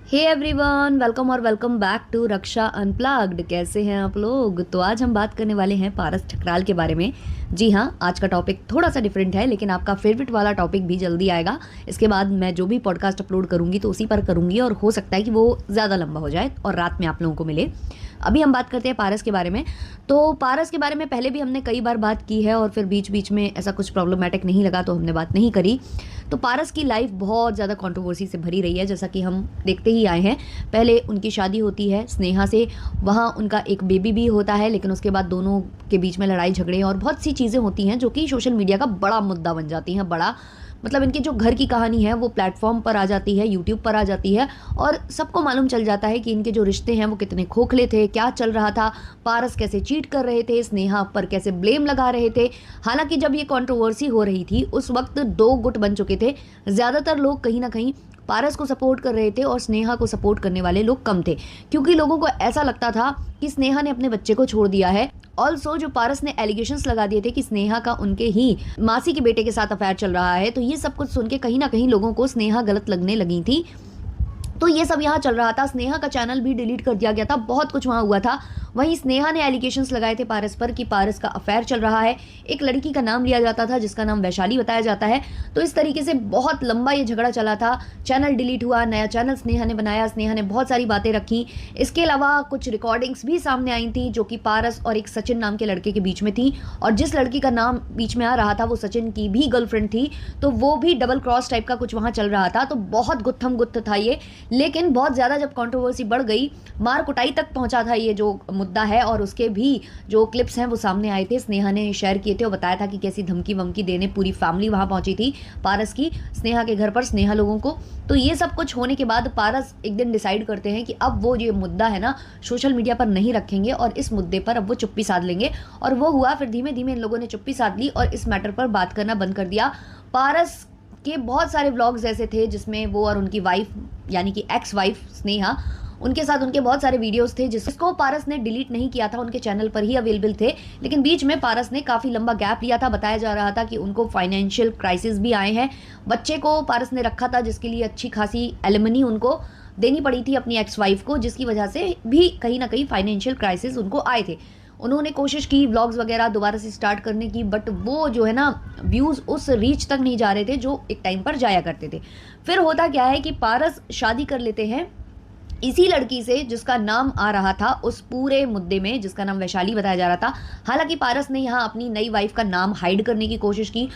हे everyone, welcome और welcome back to Raksha unplugged. कैसे हैं आप लोग? तो आज हम बात करने वाले हैं पारस ठकराल के बारे में। जी हाँ, आज का टॉपिक थोड़ा सा डिफरेंट है, लेकिन आपका फेवरेट वाला टॉपिक भी जल्दी आएगा। इसके बाद मैं जो भी पॉडकास्ट अपलोड करूँगी तो उसी पर करूँगी, और हो सकता है कि वो ज़्यादा लंबा हो जाए और रात में आप लोगों को मिले। अभी हम बात करते हैं पारस के बारे में। तो पारस के बारे में पहले भी हमने कई बार बात की है, और फिर बीच बीच में ऐसा कुछ प्रॉब्लमेटिक नहीं लगा तो हमने बात नहीं करी। तो पारस की लाइफ बहुत ज़्यादा कंट्रोवर्सी से भरी रही है, जैसा कि हम देखते ही आए हैं। पहले उनकी शादी होती है स्नेहा से, वहाँ उनका एक बेबी भी होता है, लेकिन उसके बाद दोनों के बीच में लड़ाई झगड़े और बहुत सी चीज़ें होती हैं जो कि सोशल मीडिया का बड़ा मुद्दा बन जाती हैं। बड़ा मतलब इनकी जो घर की कहानी है वो प्लेटफॉर्म पर आ जाती है, यूट्यूब पर आ जाती है, और सबको मालूम चल जाता है कि इनके जो रिश्ते हैं वो कितने खोखले थे, क्या चल रहा था, पारस कैसे चीट कर रहे थे, स्नेहा पर कैसे ब्लेम लगा रहे थे। हालांकि जब ये कंट्रोवर्सी हो रही थी उस वक्त दो गुट बन चुके थे। ज़्यादातर लोग कहीं ना कहीं पारस को सपोर्ट कर रहे थे और स्नेहा को सपोर्ट करने वाले लोग कम थे, क्योंकि लोगों को ऐसा लगता था कि स्नेहा ने अपने बच्चे को छोड़ दिया है। ऑल्सो जो पारस ने एलिगेशंस लगा दिए थे कि स्नेहा का उनके ही मासी के बेटे के साथ अफेयर चल रहा है, तो ये सब कुछ सुन के कहीं ना कहीं लोगों को स्नेहा गलत लगने लगी थी। तो ये सब यहाँ चल रहा था। स्नेहा का चैनल भी डिलीट कर दिया गया था, बहुत कुछ वहाँ हुआ था। वहीं स्नेहा ने एलिगेशंस लगाए थे पारस पर कि पारस का अफेयर चल रहा है। एक लड़की का नाम लिया जाता था जिसका नाम वैशाली बताया जाता है। तो इस तरीके से बहुत लंबा ये झगड़ा चला था। चैनल डिलीट हुआ, नया चैनल स्नेहा ने बनाया, स्नेहा ने बहुत सारी बातें रखी। इसके अलावा कुछ रिकॉर्डिंग्स भी सामने आई थी जो कि पारस और एक सचिन नाम के लड़के के बीच में थी, और जिस लड़की का नाम बीच में आ रहा था वो सचिन की भी गर्लफ्रेंड थी। तो वो भी डबल क्रॉस टाइप का कुछ वहाँ चल रहा था। तो बहुत गुत्थम गुत्थ था ये। लेकिन बहुत ज़्यादा जब कंट्रोवर्सी बढ़ गई, मार कुटाई तक पहुंचा था ये जो मुद्दा है, और उसके भी जो क्लिप्स हैं वो सामने आए थे, स्नेहा ने शेयर किए थे और बताया था कि कैसी धमकी वमकी देने पूरी फैमिली वहां पहुंची थी पारस की, स्नेहा के घर पर, स्नेहा लोगों को। तो ये सब कुछ होने के बाद पारस एक दिन डिसाइड करते हैं कि अब वो ये मुद्दा है ना सोशल मीडिया पर नहीं रखेंगे, और इस मुद्दे पर अब वो चुप्पी साध लेंगे। और वो हुआ। फिर धीमे धीमे इन लोगों ने चुप्पी साध ली और इस मैटर पर बात करना बंद कर दिया। पारस के बहुत सारे व्लॉग्स ऐसे थे जिसमें वो और उनकी वाइफ यानी कि एक्स वाइफ स्नेहा, उनके साथ उनके बहुत सारे वीडियोस थे जिसको पारस ने डिलीट नहीं किया था, उनके चैनल पर ही अवेलेबल थे। लेकिन बीच में पारस ने काफ़ी लंबा गैप लिया था। बताया जा रहा था कि उनको फाइनेंशियल क्राइसिस भी आए हैं। बच्चे को पारस ने रखा था जिसके लिए अच्छी खासी एलिमनी उनको देनी पड़ी थी अपनी एक्स वाइफ को, जिसकी वजह से भी कहीं ना कहीं फाइनेंशियल क्राइसिस उनको आए थे। उन्होंने कोशिश की व्लॉग्स वगैरह दोबारा से स्टार्ट करने की, बट वो जो है ना व्यूज़ उस रीच तक नहीं जा रहे थे जो एक टाइम पर जाया करते थे। फिर होता क्या है कि पारस शादी कर लेते हैं इसी लड़की से जिसका नाम आ रहा था उस पूरे मुद्दे में, जिसका नाम वैशाली बताया जा रहा था। हालांकि पारस ने यहाँ अपनी नई वाइफ का नाम हाइड करने की कोशिश की,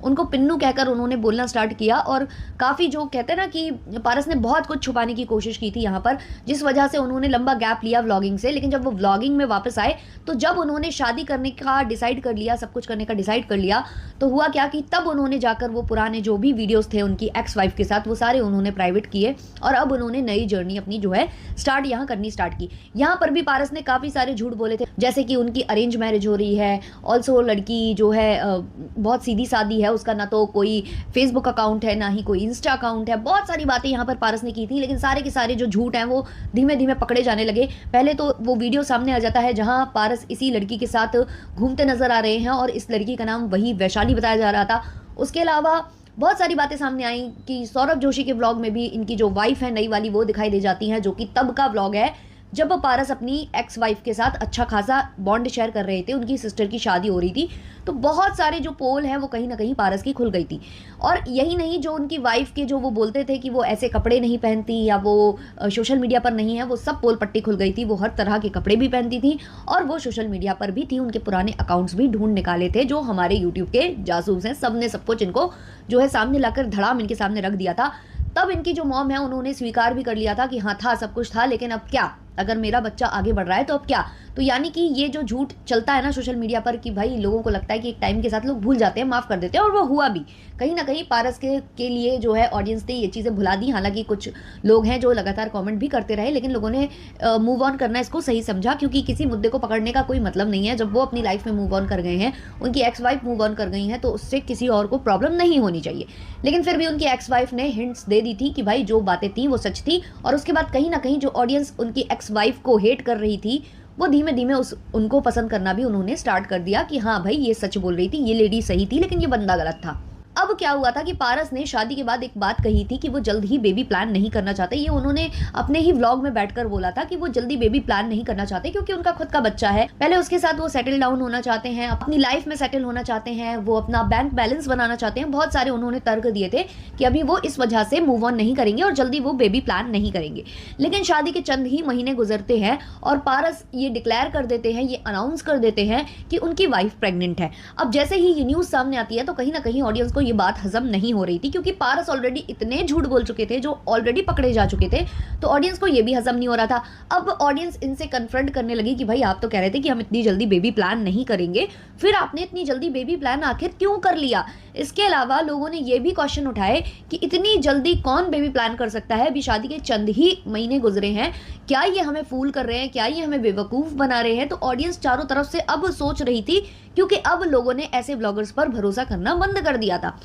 उनको पिन्नू कहकर उन्होंने बोलना स्टार्ट किया, और काफ़ी जो कहते हैं ना कि पारस ने बहुत कुछ छुपाने की कोशिश की थी यहाँ पर, जिस वजह से उन्होंने लंबा गैप लिया व्लॉगिंग से। लेकिन जब वो व्लॉगिंग में वापस आए, तो जब उन्होंने शादी करने का डिसाइड कर लिया, सब कुछ करने का डिसाइड कर लिया, तो हुआ क्या कि तब उन्होंने जाकर वो पुराने जो भी वीडियोज़ थे उनकी एक्स वाइफ के साथ वो सारे उन्होंने प्राइवेट किए, और अब उन्होंने नई जर्नी अपनी जो है स्टार्ट यहाँ करनी स्टार्ट की। यहाँ पर भी पारस ने काफ़ी सारे झूठ बोले थे, जैसे कि उनकी अरेंज मैरिज हो रही है। ऑल्सो लड़की जो है बहुत सीधी सादी है, उसका ना तो कोई फेसबुक अकाउंट है ना ही कोई इंस्टा अकाउंट है। बहुत सारी बातें यहाँ पर पारस ने की थी, लेकिन सारे के सारे जो झूठ हैं वो धीमे धीमे पकड़े जाने लगे। पहले तो वो वीडियो सामने आ जाता है जहाँ पारस इसी लड़की के साथ घूमते नजर आ रहे हैं, और इस लड़की का नाम वही वैशाली बताया जा रहा था। उसके अलावा बहुत सारी बातें सामने आई कि सौरभ जोशी के व्लॉग में भी इनकी जो वाइफ है नई वाली वो दिखाई दे जाती है, जो कि तब का व्लॉग है जब पारस अपनी एक्स वाइफ के साथ अच्छा खासा बॉन्ड शेयर कर रहे थे, उनकी सिस्टर की शादी हो रही थी। तो बहुत सारे जो पोल हैं वो कहीं ना कहीं पारस की खुल गई थी। और यही नहीं, जो उनकी वाइफ के जो वो बोलते थे कि वो ऐसे कपड़े नहीं पहनती या वो सोशल मीडिया पर नहीं है, वो सब पोल पट्टी खुल गई थी। वो हर तरह के कपड़े भी पहनती थी और वो सोशल मीडिया पर भी थी। उनके पुराने अकाउंट्स भी ढूंढ निकाले थे जो हमारे यूट्यूब के जासूस हैं, सब ने सब कुछ इनको जो है सामने लाकर धड़ाम इनके सामने रख दिया था। तब इनकी जो मॉम है उन्होंने स्वीकार भी कर लिया था कि हाँ था, सब कुछ था, लेकिन अब क्या, अगर मेरा बच्चा आगे बढ़ रहा है तो अब क्या। तो यानी कि ये जो झूठ चलता है ना सोशल मीडिया पर कि भाई लोगों को लगता है कि एक टाइम के साथ लोग भूल जाते हैं, माफ़ कर देते हैं, और वो हुआ भी। कहीं ना कहीं पारस के लिए जो है ऑडियंस ने ये चीज़ें भुला दी। हालांकि कुछ लोग हैं जो लगातार कमेंट भी करते रहे, लेकिन लोगों ने मूव ऑन करना इसको सही समझा, क्योंकि किसी मुद्दे को पकड़ने का कोई मतलब नहीं है। जब वो अपनी लाइफ में मूव ऑन कर गए हैं, उनकी एक्स वाइफ मूव ऑन कर गई हैं, तो उससे किसी और को प्रॉब्लम नहीं होनी चाहिए। लेकिन फिर भी उनकी एक्स वाइफ ने हिंट्स दे दी थी कि भाई जो बातें थी वो सच थी। और उसके बाद कहीं ना कहीं जो ऑडियंस उनकी एक्स वाइफ को हेट कर रही थी, वो धीमे धीमे उनको पसंद करना भी उन्होंने स्टार्ट कर दिया कि हाँ भाई ये सच बोल रही थी, ये लेडी सही थी, लेकिन ये बंदा गलत था। अब क्या हुआ था कि पारस ने शादी के बाद एक बात कही थी कि वो जल्द ही बेबी प्लान नहीं करना चाहते। ये उन्होंने अपने ही व्लॉग में बैठकर बोला था कि वो जल्दी बेबी प्लान नहीं करना चाहते क्योंकि उनका खुद का बच्चा है, पहले उसके साथ वो सेटल डाउन होना चाहते हैं, अपनी लाइफ में सेटल होना चाहते हैं, वो अपना बैंक बैलेंस बनाना चाहते हैं। बहुत सारे उन्होंने तर्क दिए थे कि अभी वो इस वजह से मूव ऑन नहीं करेंगे और जल्दी वो बेबी प्लान नहीं करेंगे। लेकिन शादी के चंद ही महीने गुजरते हैं और पारस ये डिक्लेयर कर देते हैं, ये अनाउंस कर देते हैं कि उनकी वाइफ प्रेग्नेंट है। अब जैसे ही ये न्यूज सामने आती है तो कहीं ना कहीं ऑडियंस को ये बात हजम नहीं हो रही थी, क्योंकि पारस ऑलरेडी इतने झूठ बोल चुके थे, जो ऑलरेडी पकड़े जा चुके थे, तो ऑडियंस को ये भी हजम नहीं हो रहा था। अब ऑडियंस इनसे कन्फ्रंट करने लगी कि भाई आप तो कह रहे थे कि हम इतनी जल्दी बेबी प्लान नहीं करेंगे, फिर आपने इतनी जल्दी बेबी प्लान आखिर क्यों कर लिया। इसके अलावा लोगों ने ये भी क्वेश्चन उठाए कि इतनी जल्दी कौन बेबी प्लान कर सकता है, अभी शादी के चंद ही महीने गुजरे हैं, क्या ये हमें फूल कर रहे हैं, क्या ये हमें बेवकूफ बना रहे हैं। तो ऑडियंस चारों तरफ से अब सोच रही थी, क्योंकि अब लोगों ने ऐसे ब्लॉगर्स पर भरोसा करना बंद कर दिया था।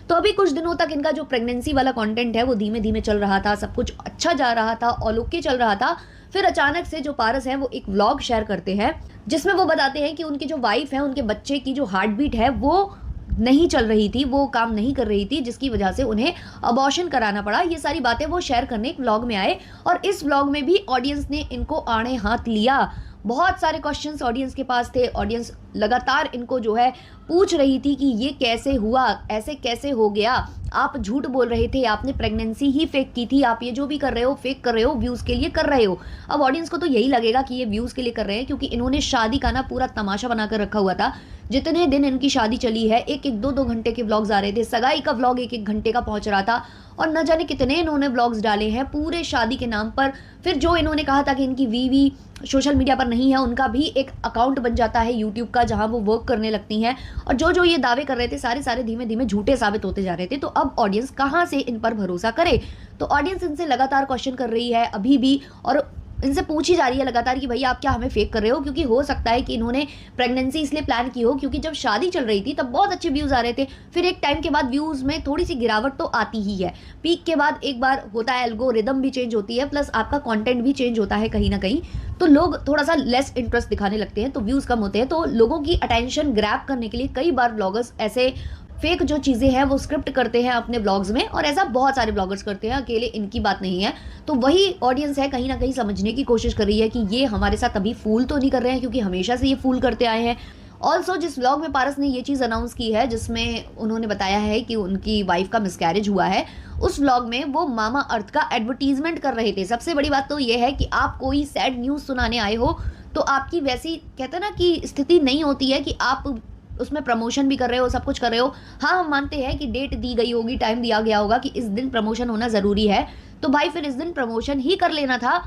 तो अभी कुछ दिनों तक इनका जो प्रेगनेंसी वाला कंटेंट है वो धीमे धीमे चल रहा था, सब कुछ अच्छा जा रहा था, ऑल ओके चल रहा था। फिर अचानक से जो पारस है वो एक व्लॉग शेयर करते हैं जिसमें वो बताते हैं कि उनकी जो वाइफ है, उनके बच्चे की जो हार्ट बीट है वो नहीं चल रही थी, वो काम नहीं कर रही थी, जिसकी वजह से उन्हें अबॉर्शन कराना पड़ा। ये सारी बातें वो शेयर करने एक व्लॉग में आए और इस व्लॉग में भी ऑडियंस ने इनको आड़े हाथ लिया। बहुत सारे क्वेश्चंस ऑडियंस के पास थे, ऑडियंस लगातार इनको जो है पूछ रही थी कि ये कैसे हुआ, ऐसे कैसे हो गया, आप झूठ बोल रहे थे, आपने प्रेगनेंसी ही फेक की थी, आप ये जो भी कर रहे हो फेक कर रहे हो, व्यूज़ के लिए कर रहे हो। अब ऑडियंस को तो यही लगेगा कि ये व्यूज़ के लिए कर रहे हैं, क्योंकि इन्होंने शादी का ना पूरा तमाशा बनाकर रखा हुआ था। जितने दिन इनकी शादी चली है, एक एक 2-2 घंटे के व्लॉग्स आ रहे थे, सगाई का व्लॉग 1-1 घंटे का पहुंच रहा था, और न जाने कितने इन्होंने व्लॉग्स डाले हैं पूरे शादी के नाम पर। फिर जो इन्होंने कहा था कि इनकी वीवी सोशल मीडिया पर नहीं है, उनका भी एक अकाउंट बन जाता है यूट्यूब का जहां वो वर्क करने लगती हैं, और जो जो ये दावे कर रहे थे सारे धीमे धीमे झूठे साबित होते जा रहे थे। तो अब ऑडियंस कहां से इन पर भरोसा करे। तो ऑडियंस इनसे लगातार क्वेश्चन कर रही है अभी भी, और इनसे पूछी जा रही है लगातार कि भैया आप क्या हमें फेक कर रहे हो, क्योंकि हो सकता है कि इन्होंने प्रेगनेंसी इसलिए प्लान की हो क्योंकि जब शादी चल रही थी तब बहुत अच्छे व्यूज़ आ रहे थे, फिर एक टाइम के बाद व्यूज़ में थोड़ी सी गिरावट तो आती ही है, पीक के बाद एक बार होता है, एल्गोरिदम भी चेंज होती है, प्लस आपका कंटेंट भी चेंज होता है कहीं ना कहीं, तो लोग थोड़ा सा लेस इंटरेस्ट दिखाने लगते हैं, तो व्यूज़ कम होते हैं। तो लोगों की अटेंशन ग्रैब करने के लिए कई बार ब्लॉगर्स ऐसे फेक जो चीज़ें हैं वो स्क्रिप्ट करते हैं अपने ब्लॉग्स में, और ऐसा बहुत सारे ब्लॉगर्स करते हैं, अकेले इनकी बात नहीं है। तो वही ऑडियंस है कहीं ना कहीं समझने की कोशिश कर रही है कि ये हमारे साथ अभी फूल तो नहीं कर रहे हैं, क्योंकि हमेशा से ये फूल करते आए हैं। ऑल्सो जिस व्लॉग में पारस ने ये चीज़ अनाउंस की है, जिसमें उन्होंने बताया है कि उनकी वाइफ का मिसकैरेज हुआ है, उस व्लॉग में वो मामा अर्थ का एडवर्टीजमेंट कर रहे थे। सबसे बड़ी बात तो ये है कि आप कोई सैड न्यूज़ सुनाने आए हो तो आपकी वैसी कहते हैं ना कि स्थिति नहीं होती है कि आप उसमें प्रमोशन भी कर रहे हो, सब कुछ कर रहे हो। हाँ, हम मानते हैं कि डेट दी गई होगी, टाइम दिया गया होगा कि इस दिन प्रमोशन होना ज़रूरी है, तो भाई फिर इस दिन प्रमोशन ही कर लेना था।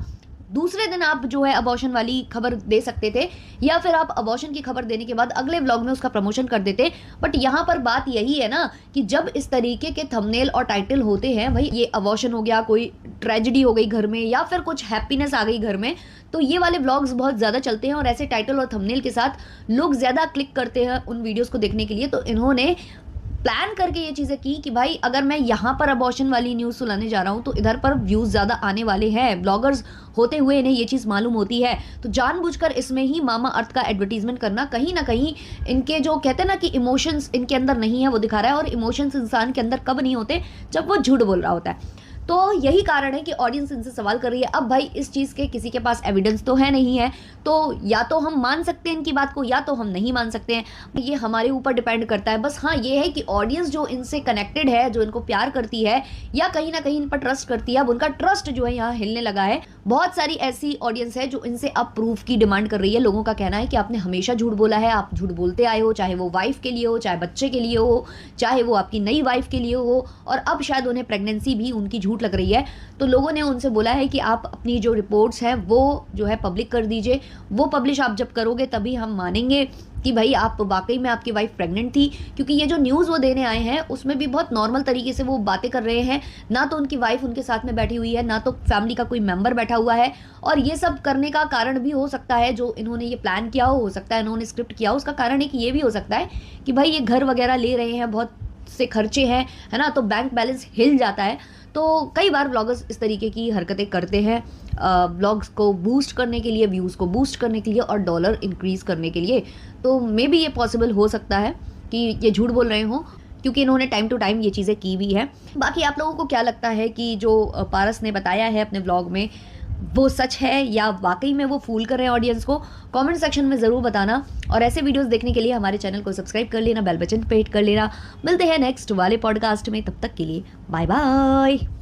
दूसरे दिन आप जो है अबॉर्शन वाली खबर दे सकते थे, या फिर आप अबॉर्शन की खबर देने के बाद अगले व्लॉग में उसका प्रमोशन कर देते। बट यहाँ पर बात यही है ना कि जब इस तरीके के थंबनेल और टाइटल होते हैं, भाई ये अबॉर्शन हो गया, कोई ट्रेजेडी हो गई घर में, या फिर कुछ हैप्पीनेस आ गई घर में, तो ये वाले व्लॉग्स बहुत ज़्यादा चलते हैं, और ऐसे टाइटल और थंबनेल के साथ लोग ज़्यादा क्लिक करते हैं उन वीडियोज़ को देखने के लिए। तो इन्होंने प्लान करके ये चीज़ें की कि भाई अगर मैं यहाँ पर अबॉर्शन वाली न्यूज़ सुनाने जा रहा हूँ तो इधर पर व्यूज़ ज़्यादा आने वाले हैं, ब्लॉगर्स होते हुए इन्हें ये चीज़ मालूम होती है, तो जानबूझकर इसमें ही मामा अर्थ का एडवर्टीजमेंट करना कहीं ना कहीं इनके जो कहते हैं ना कि इमोशंस इनके अंदर नहीं है वो दिखा रहा है। और इमोशंस इंसान के अंदर कब नहीं होते, जब वो झूठ बोल रहा होता है। तो यही कारण है कि ऑडियंस इनसे सवाल कर रही है। अब भाई इस चीज़ के किसी के पास एविडेंस तो है नहीं है, तो या तो हम मान सकते हैं इनकी बात को, या तो हम नहीं मान सकते हैं, ये हमारे ऊपर डिपेंड करता है। बस हाँ ये है कि ऑडियंस जो इनसे कनेक्टेड है, जो इनको प्यार करती है या कहीं ना कहीं इन पर ट्रस्ट करती है, अब उनका ट्रस्ट जो है यहाँ हिलने लगा है। बहुत सारी ऐसी ऑडियंस है जो इनसे अब प्रूफ की डिमांड कर रही है। लोगों का कहना है कि आपने हमेशा झूठ बोला है, आप झूठ बोलते आए हो, चाहे वो वाइफ के लिए हो, चाहे बच्चे के लिए हो, चाहे वो आपकी नई वाइफ के लिए हो, और अब शायद उन्हें प्रेगनेंसी भी उनकी झूठ लग रही है। तो लोगों ने उनसे बोला है कि आप अपनी जो रिपोर्ट्स हैं वो जो है पब्लिक कर दीजिए, वो पब्लिश आप जब करोगे तभी हम मानेंगे कि भाई आप वाकई में आपकी वाइफ प्रेग्नेंट थी। क्योंकि ये जो न्यूज़ वो देने आए हैं उसमें भी बहुत नॉर्मल तरीके से वो बातें कर रहे हैं, ना तो उनकी वाइफ उनके साथ में बैठी हुई है, ना तो फैमिली का कोई मेंबर बैठा हुआ है। और ये सब करने का कारण भी हो सकता है, जो इन्होंने ये प्लान किया हो सकता है इन्होंने स्क्रिप्ट किया हो, उसका कारण एक ये भी हो सकता है कि भाई ये घर वगैरह ले रहे हैं, बहुत से खर्चे हैं, है ना, तो बैंक बैलेंस हिल जाता है। तो कई बार ब्लॉगर्स इस तरीके की हरकतें करते हैं, ब्लॉग्स को बूस्ट करने के लिए, व्यूज़ को बूस्ट करने के लिए और डॉलर इंक्रीज़ करने के लिए। तो मे बी ये पॉसिबल हो सकता है कि ये झूठ बोल रहे हों, क्योंकि इन्होंने टाइम टू टाइम ये चीज़ें की भी है। बाकी आप लोगों को क्या लगता है कि जो पारस ने बताया है अपने व्लॉग में वो सच है या वाकई में वो फूल कर रहे हैं ऑडियंस को? कमेंट सेक्शन में ज़रूर बताना। और ऐसे वीडियोस देखने के लिए हमारे चैनल को सब्सक्राइब कर लेना, बेल बटन पे हिट कर लेना। मिलते हैं नेक्स्ट वाले पॉडकास्ट में, तब तक के लिए बाय बाय।